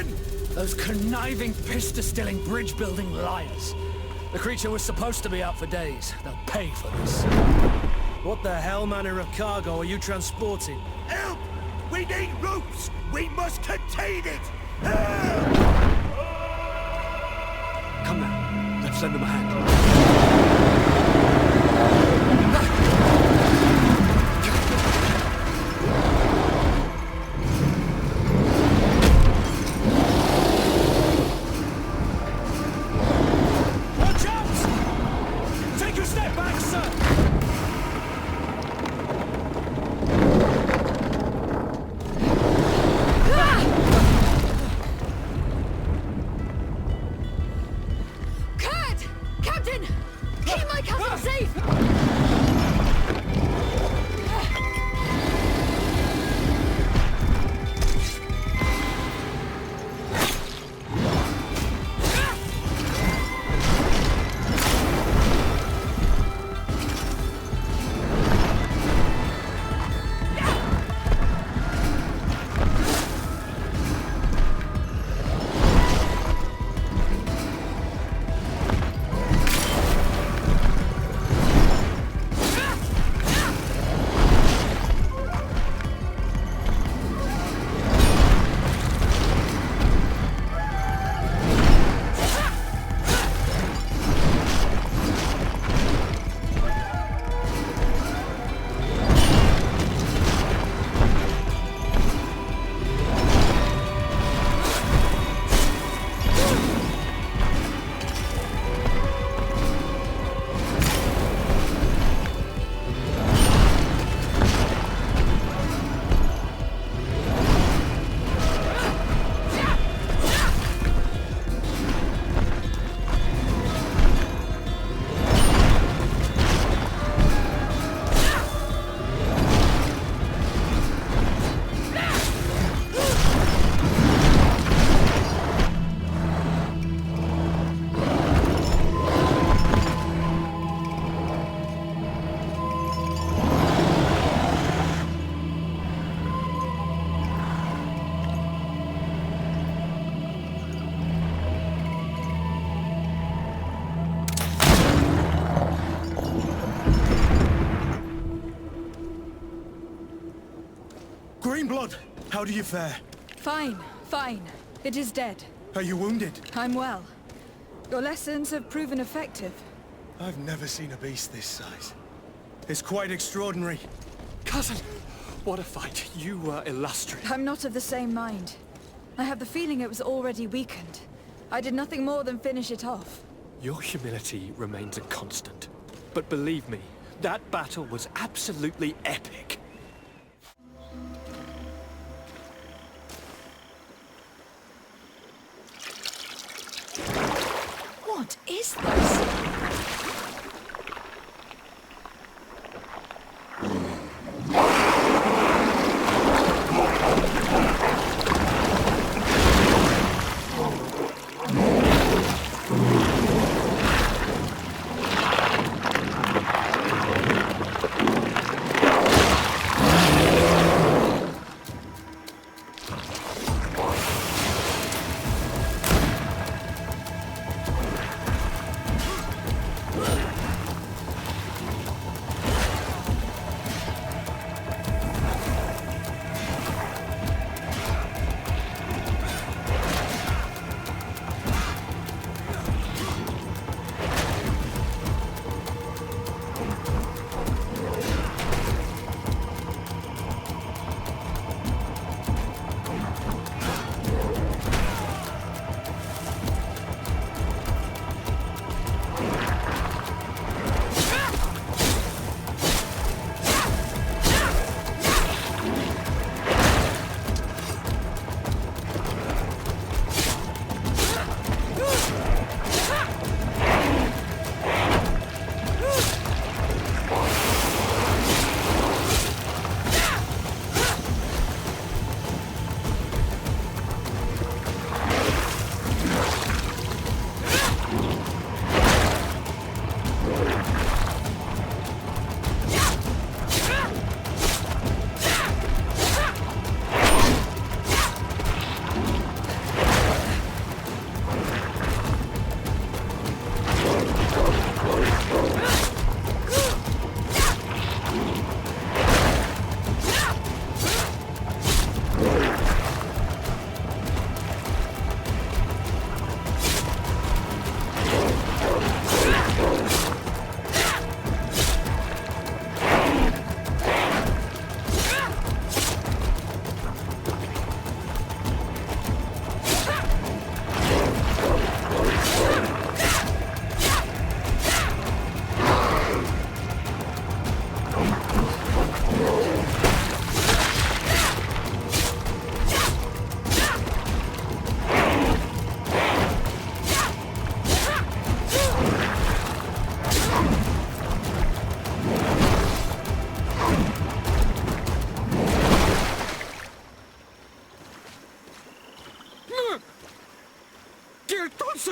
Magamen! Those conniving, pista-stilling, bridge-building liars. The creature was supposed to be out for days. They'll pay for this. What the hell manner of cargo are you transporting? Help! We need ropes! We must contain it! Help! Come now, let's lend them a hand. Watch out! Take a step back, sir! Greenblood, how do you fare? Fine, fine. It is dead. Are you wounded? I'm well. Your lessons have proven effective. I've never seen a beast this size. It's quite extraordinary. Cousin, what a fight. You were illustrious. I'm not of the same mind. I have the feeling it was already weakened. I did nothing more than finish it off. Your humility remains a constant. But believe me, that battle was absolutely epic. What is this?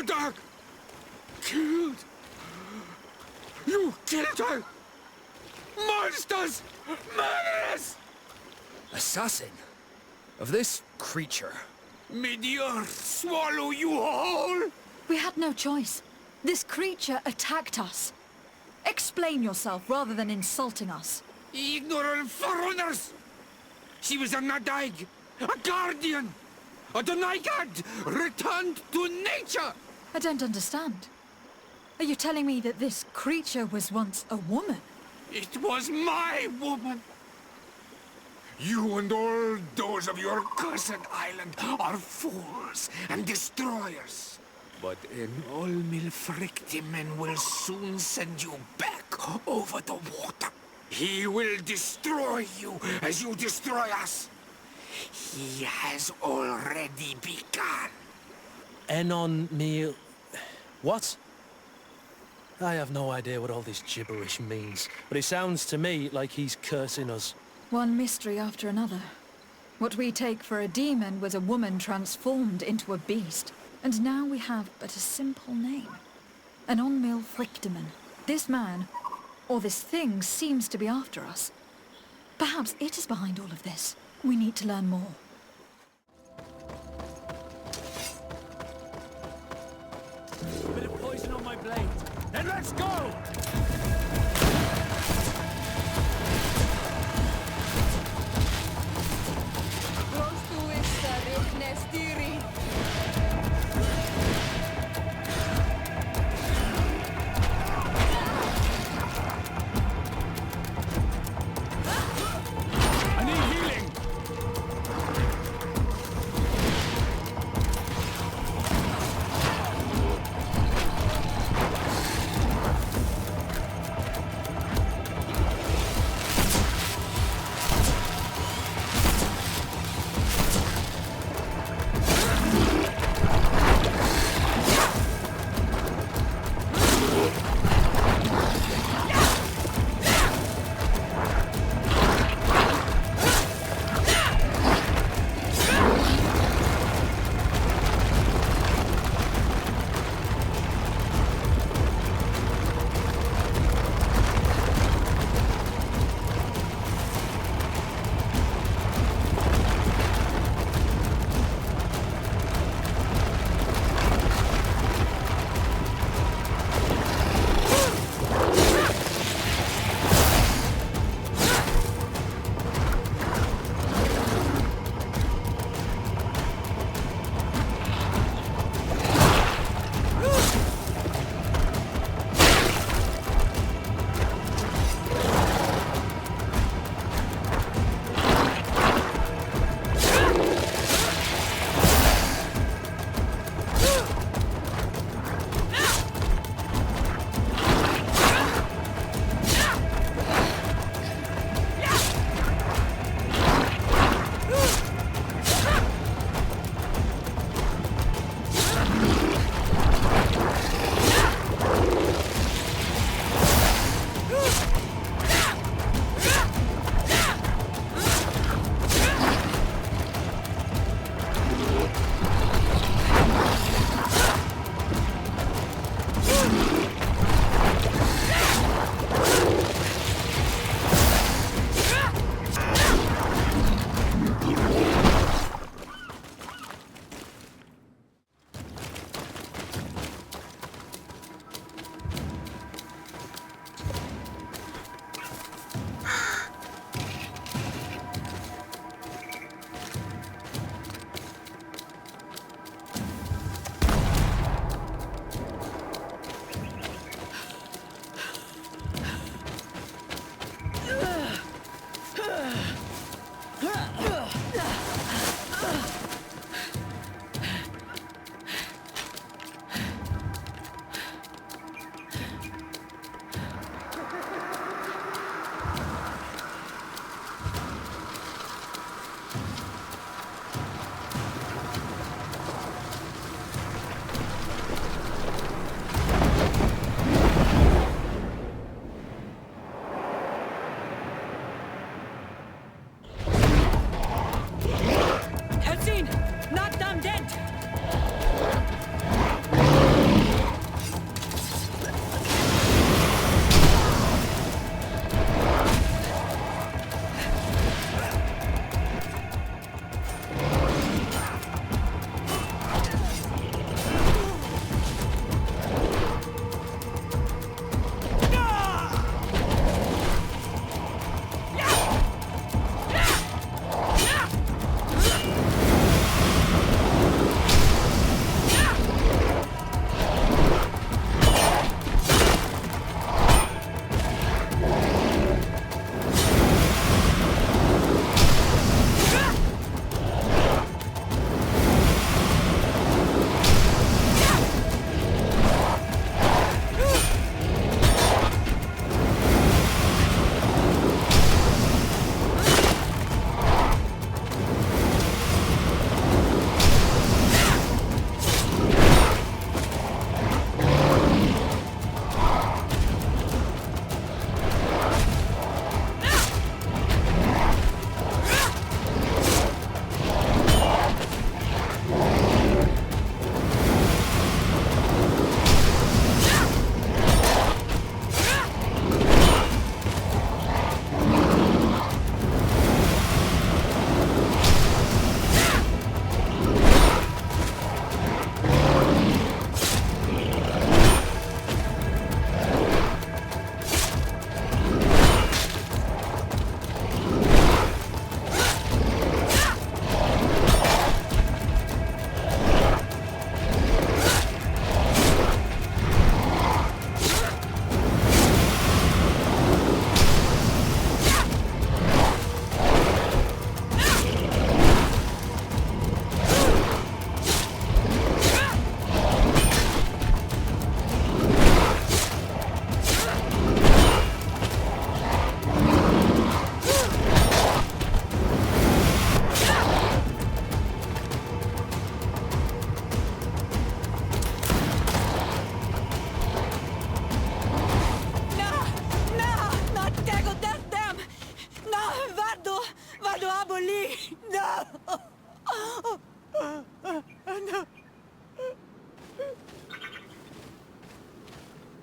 Nadaig! Killed! You killed her! Monsters! Murderers! Assassin? Of this creature? May the earth swallow you whole! We had no choice. This creature attacked us. Explain yourself rather than insulting us. Ignorant foreigners! She was a Nadaig, a guardian, a Nadaig returned to nature! I don't understand. Are you telling me that this creature was once a woman? It was my woman! You and all those of your cursed island are fools and destroyers. But Nadaig Vedemen will soon send you back over the water. He will destroy you as you destroy us. He has already begun. Enon meal... What? I have no idea what all this gibberish means, but it sounds to me like he's cursing us. One mystery after another. What we take for a demon was a woman transformed into a beast. And now we have but a simple name. Nadaig Vedemen. This man, or this thing, seems to be after us. Perhaps it is behind all of this. We need to learn more. A bit of poison on my blade. Then let's go! I need healing!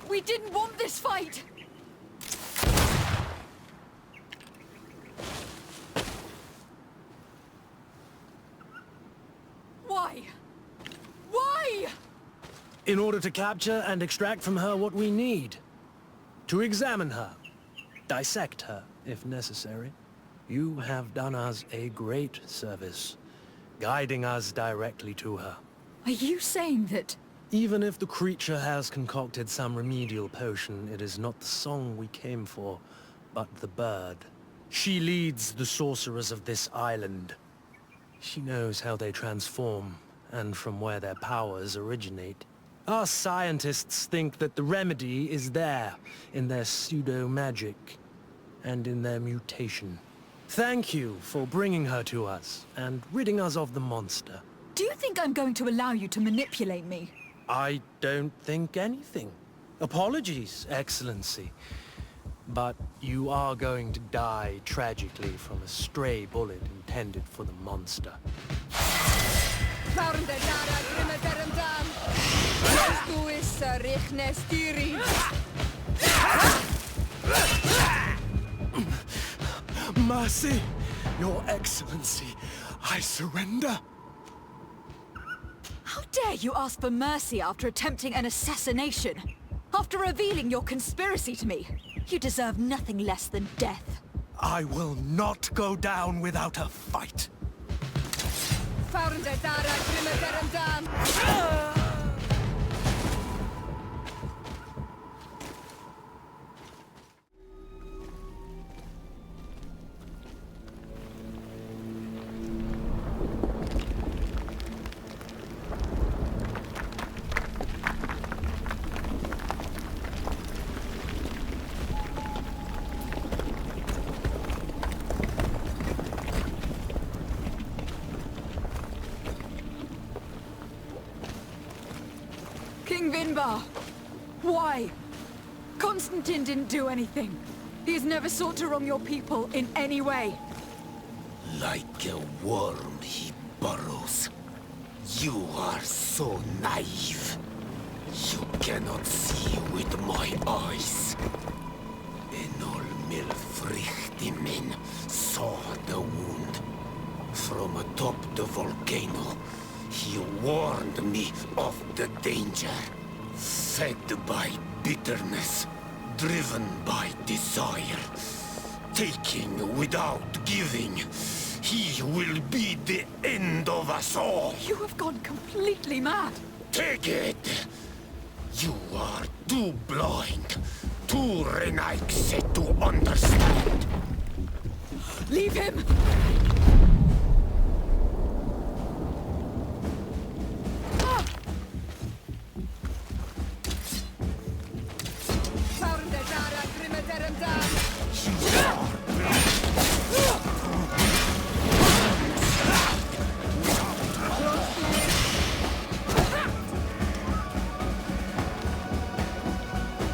We didn't want this fight! Why? Why? In order to capture and extract from her what we need. To examine her. Dissect her, if necessary. You have done us a great service, guiding us directly to her. Are you saying that... Even if the creature has concocted some remedial potion, it is not the song we came for, but the bird. She leads the sorcerers of this island. She knows how they transform, and from where their powers originate. Our scientists think that the remedy is there, in their pseudo-magic, and in their mutation. Thank you for bringing her to us, and ridding us of the monster. Do you think I'm going to allow you to manipulate me? I don't think anything. Apologies, Excellency. But you are going to die tragically from a stray bullet intended for the monster. Mercy, Your Excellency, I surrender. How dare you ask for mercy after attempting an assassination? After revealing your conspiracy to me? You deserve nothing less than death. I will not go down without a fight. King Vinbar! Why? Constantine didn't do anything. He's never sought to wrong your people in any way. Like a worm he burrows. You are so naive. You cannot see with my eyes. Enol Vedemen saw the wound. From atop the volcano, he warned me of the danger. Fed by bitterness, driven by desire, taking without giving, he will be the end of us all. You have gone completely mad. Take it! You are too blind, too renaixe to understand. Leave him!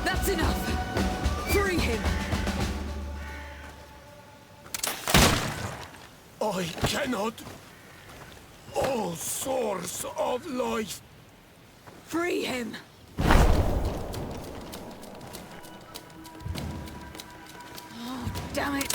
That's enough! Free him! I cannot. O source of life! Free him! Oh, damn it!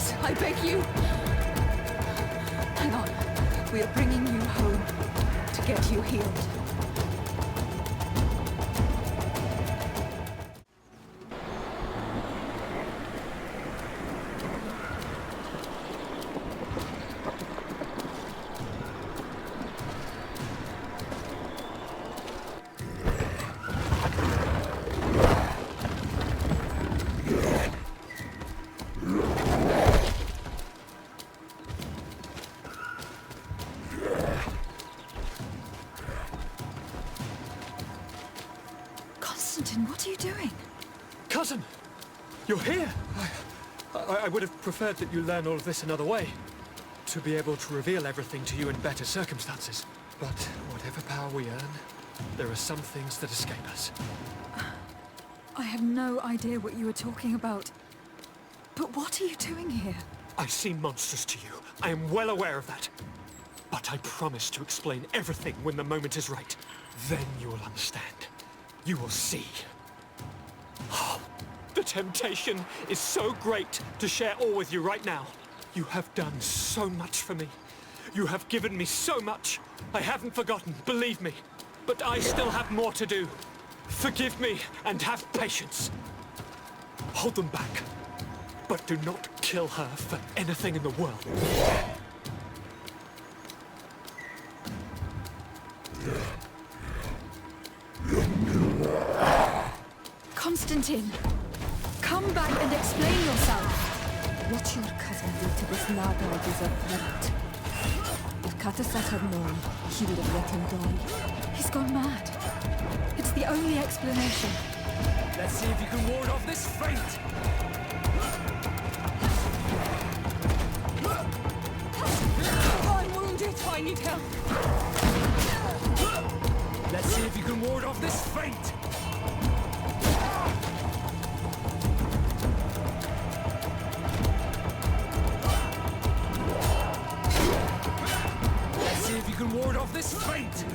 Please, I beg you. Hang on. We are bringing you home to get you healed. What are you doing? Cousin! You're here! I would have preferred that you learn all of this another way. To be able to reveal everything to you in better circumstances. But whatever power we earn, there are some things that escape us. I have no idea what you were talking about. But what are you doing here? I seem monstrous to you. I am well aware of that. But I promise to explain everything when the moment is right. Then you will understand. You will see. Oh, the temptation is so great to share all with you right now. You have done so much for me. You have given me so much. I haven't forgotten, believe me. But I still have more to do. Forgive me and have patience. Hold them back. But do not kill her for anything in the world. Constantine, come back and explain yourself. What your cousin did to this Nadaig is abhorrent. If Katasak had known, he would have let him die. He's gone mad. It's the only explanation. Let's see if you can ward off this fate. I'm wounded. I need help. Let's see if you can ward off this fate. Let's see if you can ward off this fate.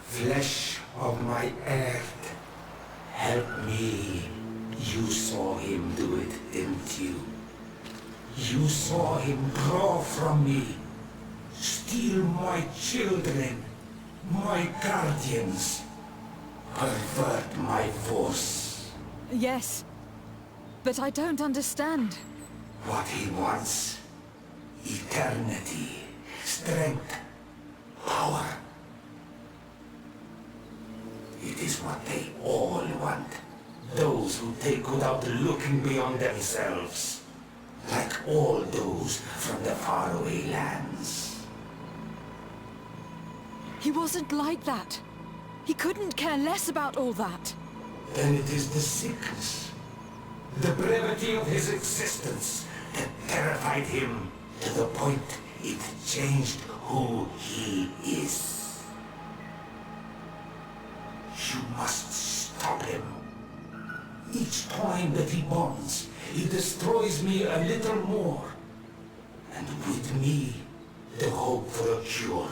Flesh of my earth, help me. You saw him do it, didn't you? You saw him draw from me, steal my children, My guardians pervert my force. Yes, but I don't understand. What he wants: eternity, strength, power. It is what they all want. Those who take without looking beyond themselves. Like all those from the faraway lands. He wasn't like that. He couldn't care less about all that. Then it is the sickness, the brevity of his existence that terrified him to the point it changed who he is. You must stop him. Each time that he bonds, he destroys me a little more. And with me, the hope for a cure.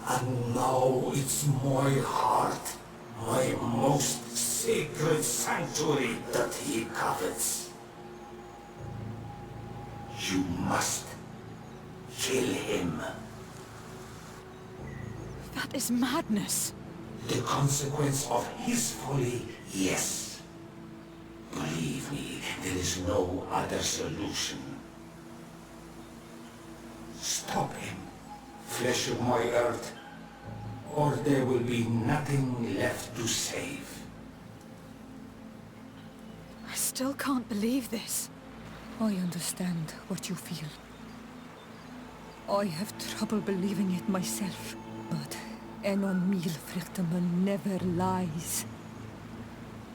And now it's my heart, my most sacred sanctuary that he covets. You must kill him. That is madness. The consequence of his folly, yes. Believe me, there is no other solution. Stop him, flesh of my earth, or there will be nothing left to save. I still can't believe this. I understand what you feel. I have trouble believing it myself, but errand never lies.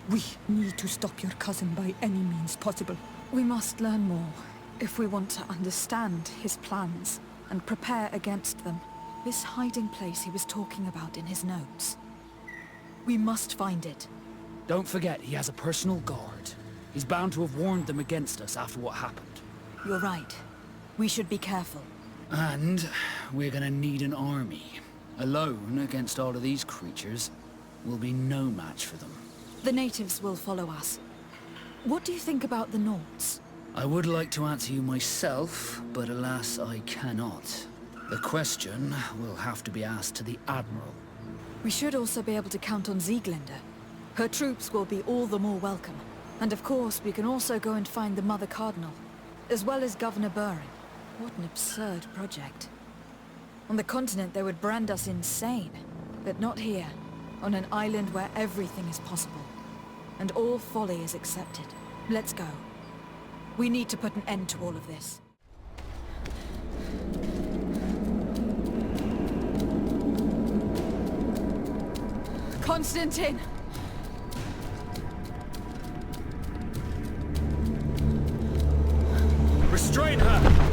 We need to stop your cousin by any means possible. We must learn more if we want to understand his plans and prepare against them. This hiding place he was talking about in his notes. We must find it. Don't forget, he has a personal guard. He's bound to have warned them against us after what happened. You're right. We should be careful. And we're gonna need an army. Alone against all of these creatures will be no match for them. The natives will follow us. What do you think about the Nauts? I would like to answer you myself, but alas, I cannot. The question will have to be asked to the Admiral. We should also be able to count on Sieglinde. Her troops will be all the more welcome. And of course, we can also go and find the Mother Cardinal, as well as Governor Baro. What an absurd project. On the continent, they would brand us insane. But not here, on an island where everything is possible. And all folly is accepted. Let's go. We need to put an end to all of this. Constantine! Restrain her!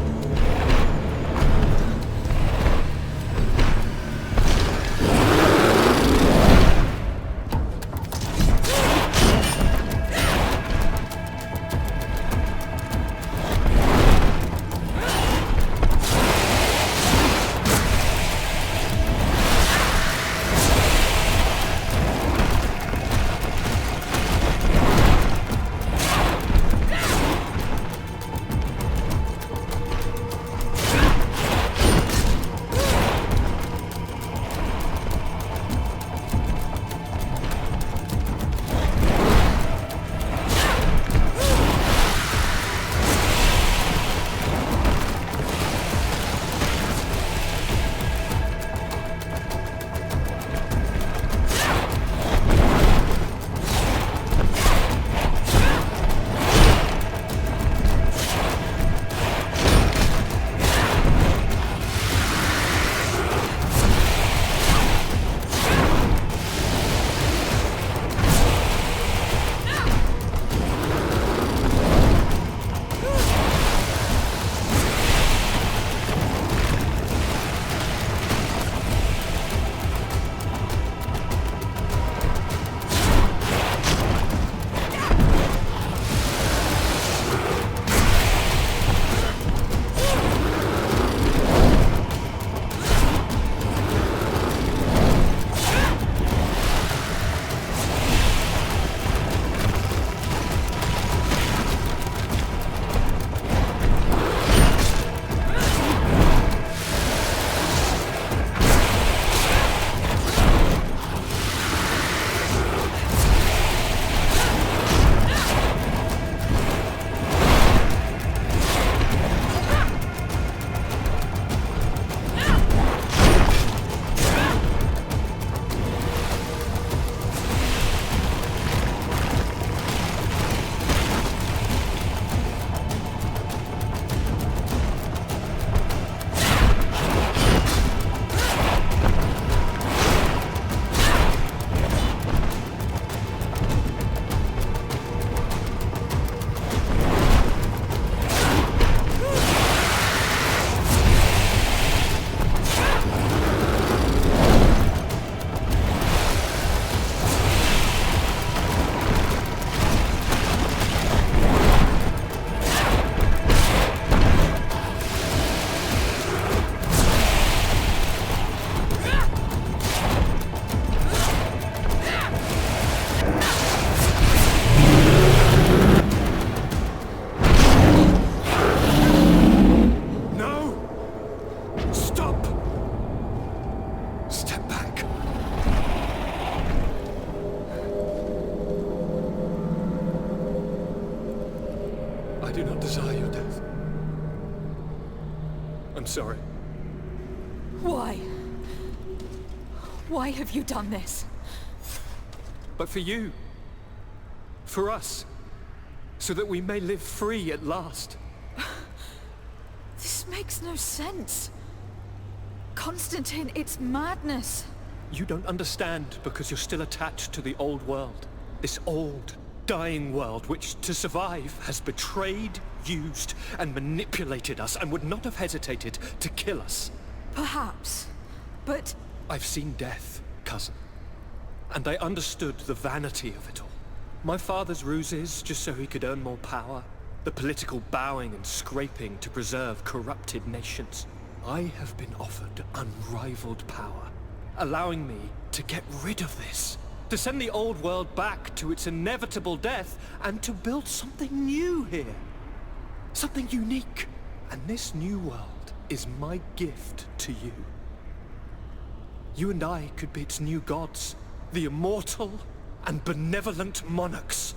I do not desire your death. I'm sorry. Why? Why have you done this? But for you. For us. So that we may live free at last. This makes no sense. Constantine, it's madness. You don't understand because you're still attached to the old world. This old, dying world which, to survive, has betrayed, used, and manipulated us and would not have hesitated to kill us. Perhaps, but... I've seen death, cousin. And I understood the vanity of it all. My father's ruses just so he could earn more power. The political bowing and scraping to preserve corrupted nations. I have been offered unrivaled power, allowing me to get rid of this. To send the old world back to its inevitable death and to build something new here. Something unique. And this new world is my gift to you. You and I could be its new gods, the immortal and benevolent monarchs.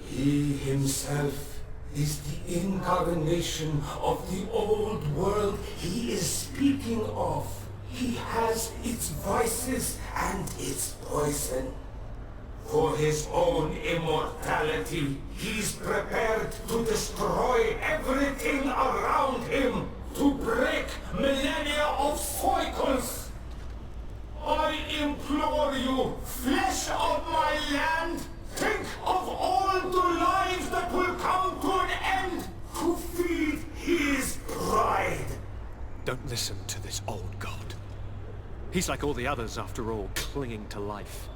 He himself is the incarnation of the old world he is speaking of. He has its vices and its poison. For his own immortality, he's prepared to destroy everything around him, to break millennia of cycles. I implore you, flesh of my land, think of all the lives that will come to an end to feed his pride. Don't listen to this old god. He's like all the others, after all, clinging to life.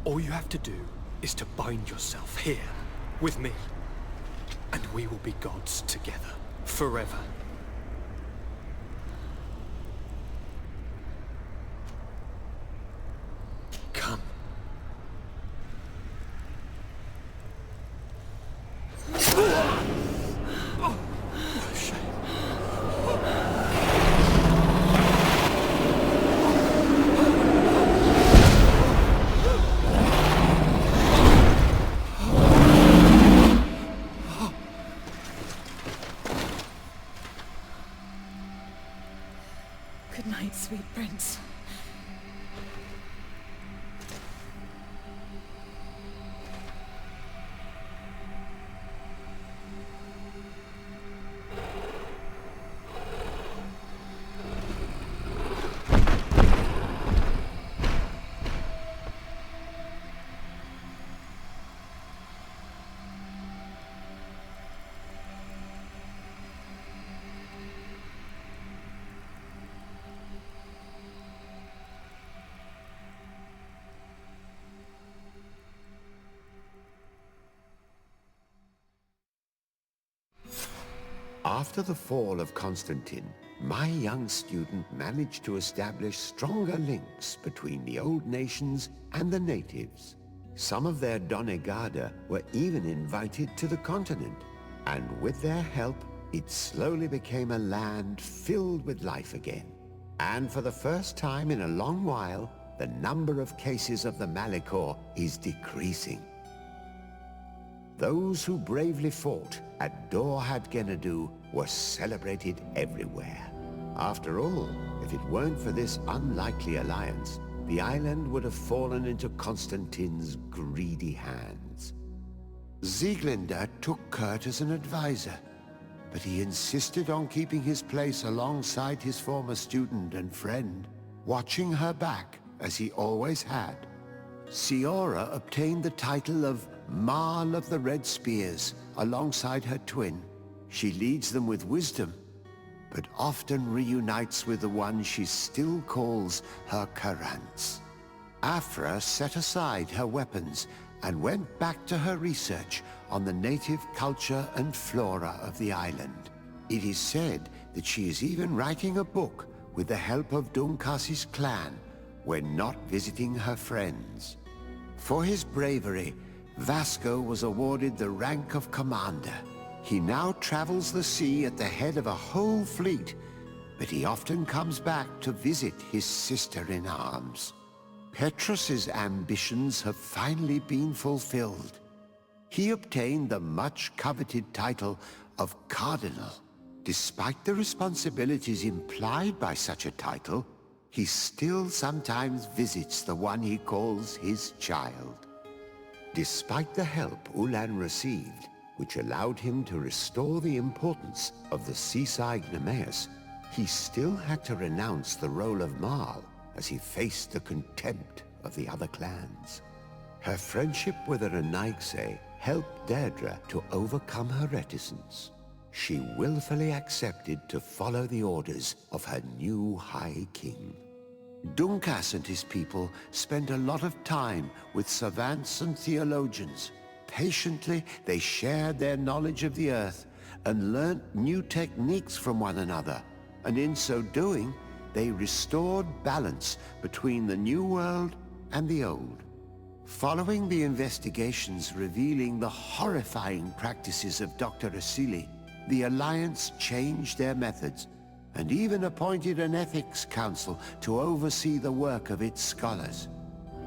All you have to do is to bind yourself here, with me. And we will be gods together, forever. Come. Good night, sweet prince. After the fall of Constantine, my young student managed to establish stronger links between the old nations and the natives. Some of their donegada were even invited to the continent, and with their help, it slowly became a land filled with life again. And for the first time in a long while, the number of cases of the Malichor is decreasing. Those who bravely fought at Dorhat Genadu were celebrated everywhere. After all, if it weren't for this unlikely alliance, the island would have fallen into Constantine's greedy hands. Sieglinde took Kurt as an advisor, but he insisted on keeping his place alongside his former student and friend, watching her back as he always had. Siora obtained the title of Marl of the Red Spears alongside her twin. She leads them with wisdom, but often reunites with the one she still calls her Karants. Afra set aside her weapons and went back to her research on the native culture and flora of the island. It is said that she is even writing a book with the help of Dunkasi's clan when not visiting her friends. For his bravery, Vasco was awarded the rank of commander. He now travels the sea at the head of a whole fleet, but he often comes back to visit his sister-in-arms. Petrus's ambitions have finally been fulfilled. He obtained the much-coveted title of Cardinal. Despite the responsibilities implied by such a title, he still sometimes visits the one he calls his child. Despite the help Ulan received, which allowed him to restore the importance of the seaside Nemeus, he still had to renounce the role of Marl as he faced the contempt of the other clans. Her friendship with the Renaigse helped Deirdre to overcome her reticence. She willfully accepted to follow the orders of her new High King. Dunkas and his people spent a lot of time with savants and theologians. Patiently, they shared their knowledge of the Earth and learnt new techniques from one another. And in so doing, they restored balance between the New World and the Old. Following the investigations revealing the horrifying practices of Dr. Asili, the Alliance changed their methods and even appointed an ethics council to oversee the work of its scholars.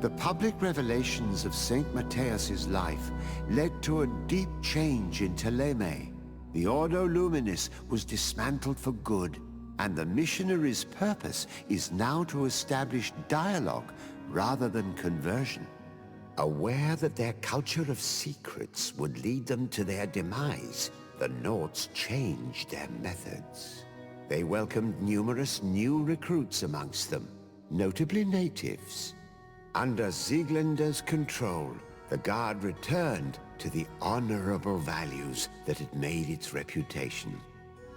The public revelations of Saint Matthias's life led to a deep change in Teleme. The Ordo Luminis was dismantled for good, and the missionaries' purpose is now to establish dialogue rather than conversion. Aware that their culture of secrets would lead them to their demise, the Nords changed their methods. They welcomed numerous new recruits amongst them, notably natives. Under Sieglinder's control, the Guard returned to the honorable values that had made its reputation.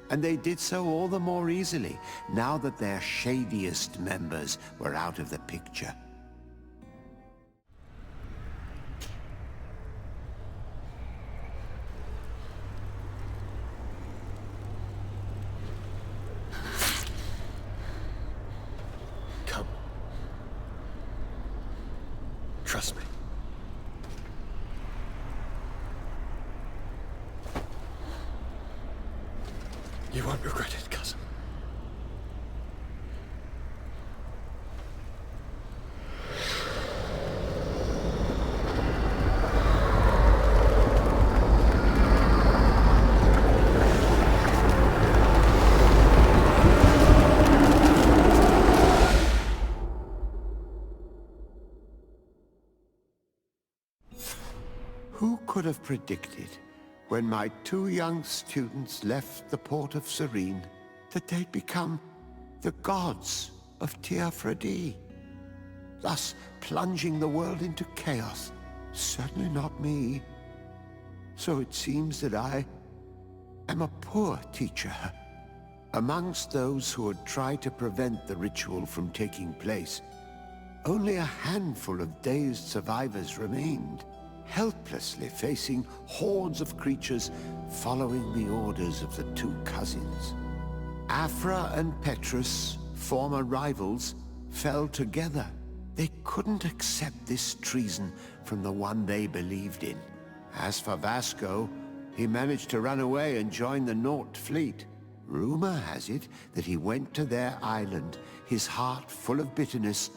And they did so all the more easily, now that their shadiest members were out of the picture. Come. Trust me. You won't regret it, cousin. Who could have predicted, when my two young students left the port of Serene, that they'd become the gods of Teofredi, thus plunging the world into chaos? Certainly not me. So it seems that I am a poor teacher. Amongst those who had tried to prevent the ritual from taking place, only a handful of dazed survivors remained, helplessly facing hordes of creatures following the orders of the two cousins. Afra and Petrus, former rivals, fell together. They couldn't accept this treason from the one they believed in. As for Vasco, he managed to run away and join the Nort fleet. Rumor has it that he went to their island, his heart full of bitterness,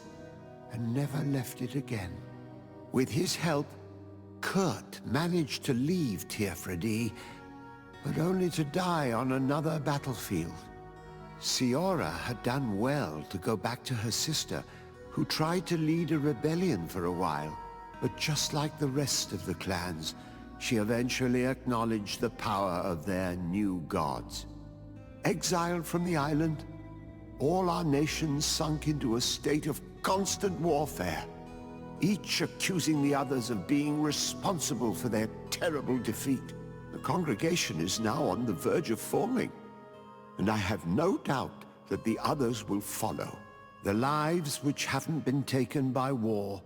and never left it again. With his help, Kurt managed to leave Teofredi, but only to die on another battlefield. Siora had done well to go back to her sister, who tried to lead a rebellion for a while, but just like the rest of the clans, she eventually acknowledged the power of their new gods. Exiled from the island, all our nations sunk into a state of constant warfare, each accusing the others of being responsible for their terrible defeat. The congregation is now on the verge of falling, and I have no doubt that the others will follow. The lives which haven't been taken by war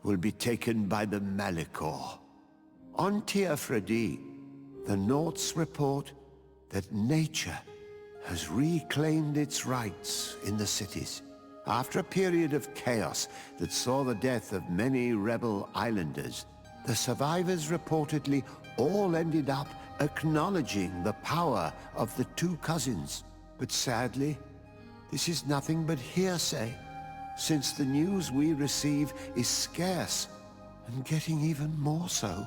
will be taken by the Malicor. On Teofredi, the Norts report that nature has reclaimed its rights in the cities. After a period of chaos that saw the death of many rebel islanders, the survivors reportedly all ended up acknowledging the power of the two cousins. But sadly, this is nothing but hearsay, since the news we receive is scarce and getting even more so.